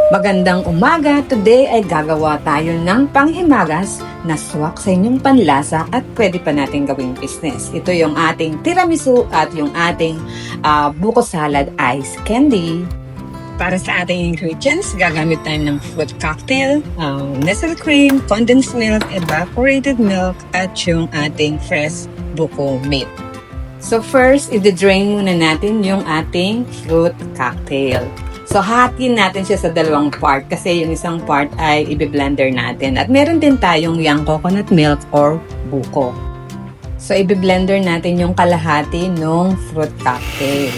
Magandang umaga! Today ay gagawa tayo ng panghimagas na swak sa inyong panlasa at pwede pa natin gawing business. Ito yung ating tiramisu at yung ating buko salad ice candy. Para sa ating ingredients, gagamit tayo ng fruit cocktail, nestle cream, condensed milk, evaporated milk, at yung ating fresh buko milk. So first, i-drain muna natin yung ating fruit cocktail. So, hatiin natin siya sa dalawang part kasi yung isang part ay i-blender natin. At meron din tayong young coconut milk or buko. So, i-blender natin yung kalahati ng fruit cocktail.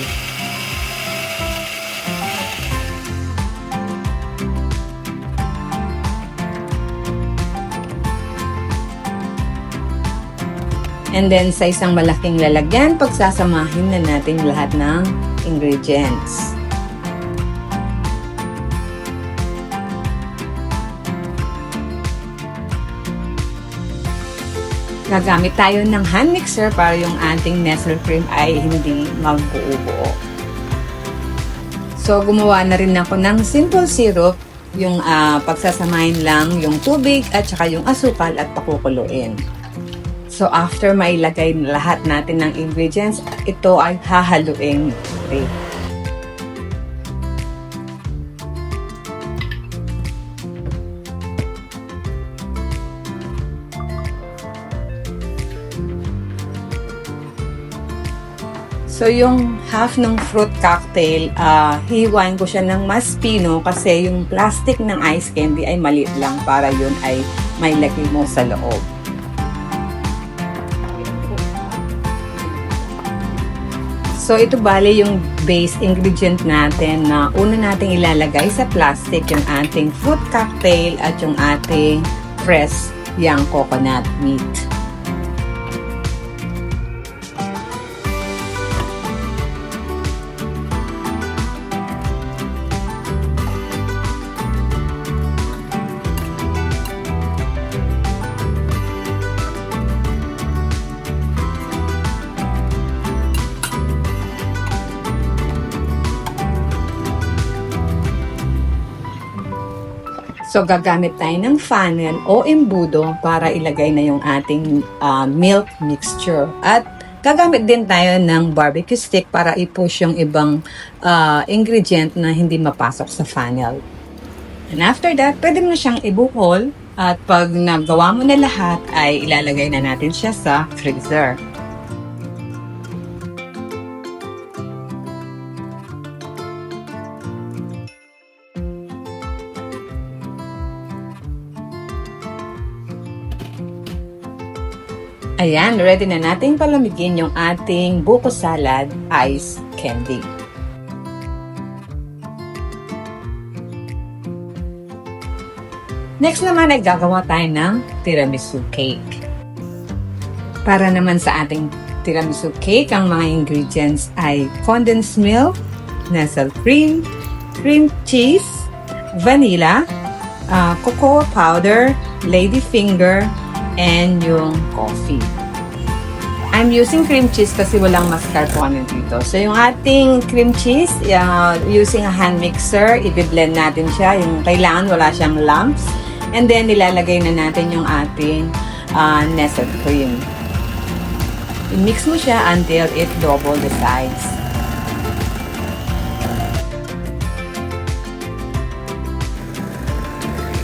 And then, sa isang malaking lalagyan, pagsasamahin na natin lahat ng ingredients. Gagamit tayo ng hand mixer para yung ating nestle cream ay hindi magbuo-buo. So, gumawa na rin ako ng simple syrup. Yung pagsasamahin lang yung tubig at saka yung asukal at pakukuluin. So, after mailagay lahat natin ng ingredients, ito ay hahaluin. Okay. So, yung half ng fruit cocktail, hiwain ko siya ng mas pino kasi yung plastic ng ice candy ay maliit lang para yun ay may lagay mo sa loob. So, ito bale yung base ingredient natin na una nating ilalagay sa plastic yung ating fruit cocktail at yung ating fresh young coconut meat. So, gagamit tayo ng funnel o embudo para ilagay na yung ating milk mixture. At gagamit din tayo ng barbecue stick para i-push yung ibang ingredient na hindi mapasok sa funnel. And after that, pwede mo siyang ibuhol at pag nagawa mo na lahat ay ilalagay na natin siya sa freezer. Ayan, ready na nating palamigin yung ating buko salad ice candy. Next naman ay gagawa tayo ng tiramisu cake. Para naman sa ating tiramisu cake, ang mga ingredients ay condensed milk, nestle cream, cream cheese, vanilla, cocoa powder, ladyfinger, and yung coffee. I'm using cream cheese kasi walang mascarpone dito. So, yung ating cream cheese, using a hand mixer, i-blend natin siya. Yung kailangan wala siyang lumps. And then, nilalagay na natin yung ating nestle cream. I-mix mo siya until it double the size.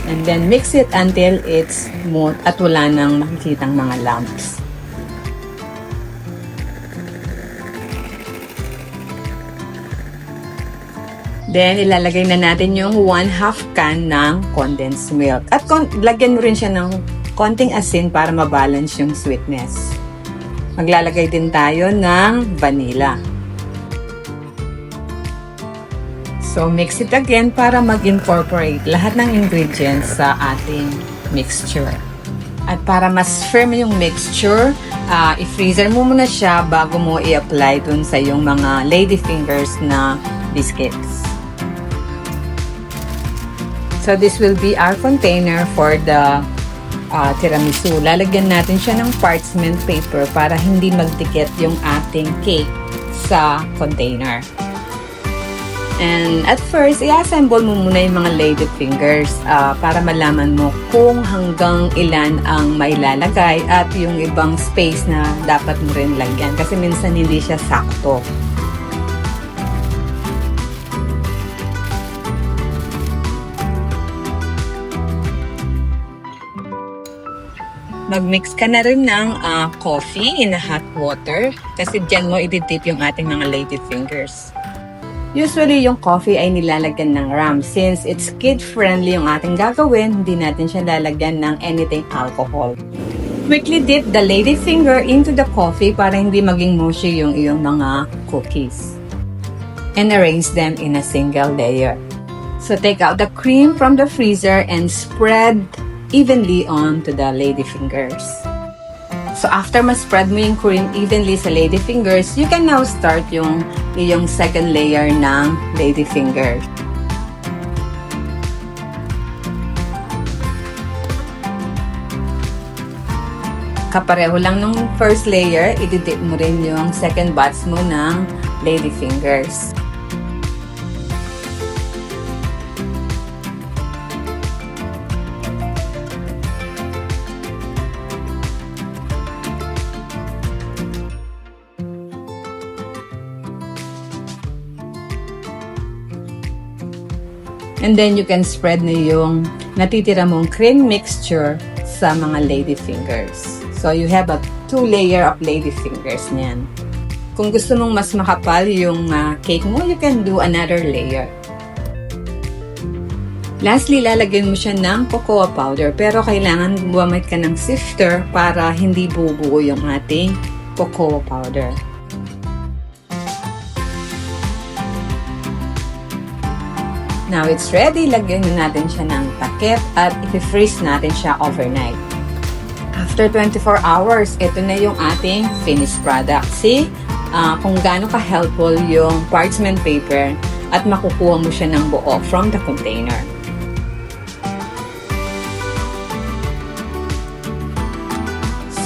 And then, mix it until it's smooth at wala nang makikitang mga lumps. Then, ilalagay na natin yung 1/2 can ng condensed milk. At lagyan mo rin siya ng konting asin para mabalance yung sweetness. Maglalagay din tayo ng vanilla. So, mix it again para mag-incorporate lahat ng ingredients sa ating mixture. At para mas firm yung mixture, i-freezer mo muna siya bago mo i-apply dun sa yung mga ladyfingers na biscuits. So, this will be our container for the tiramisu. Lalagyan natin siya ng parchment paper para hindi magdikit yung ating cake sa container. And at first, i-assemble mo muna yung mga lady fingers para malaman mo kung hanggang ilan ang mailalagay at yung ibang space na dapat mo rin lagyan kasi minsan hindi siya sakto. Mag-mix ka na rin ng coffee in hot water kasi dyan mo i-dip yung ating mga lady fingers. Usually, yung coffee ay nilalagyan ng rum. Since it's kid-friendly yung ating gagawin, hindi natin siya lalagyan ng anything alcohol. Quickly dip the lady finger into the coffee para hindi maging mushy yung iyong mga cookies. And arrange them in a single layer. So take out the cream from the freezer and spread evenly onto the lady fingers. So after ma-spread mo yung cream evenly sa lady fingers, you can now start yung second layer ng lady fingers. Kapareho lang nung first layer, i-dip mo rin yung second batch mo ng lady fingers. And then, you can spread na yung natitira mong cream mixture sa mga lady fingers. So, you have a 2-layer of lady fingers niyan. Kung gusto mong mas makapal yung cake mo, you can do another layer. Lastly, lalagyan mo siya ng cocoa powder. Pero kailangan gumamit ka ng sifter para hindi bubuo yung ating cocoa powder. Now it's ready. Lagyan na natin siya ng takip at i-freeze natin siya overnight. After 24 hours, ito na yung ating finished product. See kung gaano ka-helpful yung parchment paper at makukuha mo siya ng buo from the container.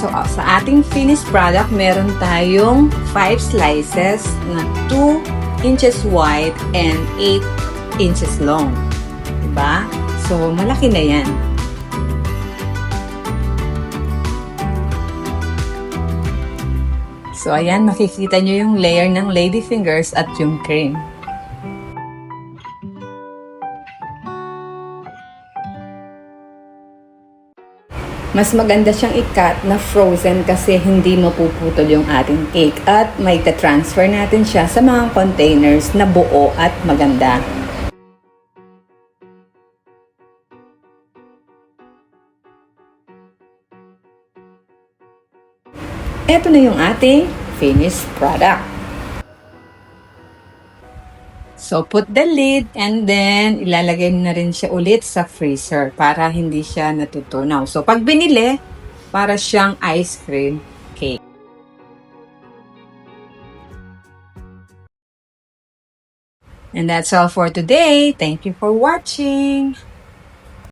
So, sa ating finished product, meron tayong 5 slices na 2 inches wide and 8 inches long. Diba? So, malaki na yan. So, ayan, makikita nyo yung layer ng lady fingers at yung cream. Mas maganda siyang i-cut na frozen kasi hindi mapuputol yung ating cake at may ta-transfer natin siya sa mga containers na buo at maganda. Ito na yung ating finished product. So, put the lid and then ilalagay na rin siya ulit sa freezer para hindi siya natutunaw. So, pag binili, para siyang ice cream cake. And that's all for today. Thank you for watching.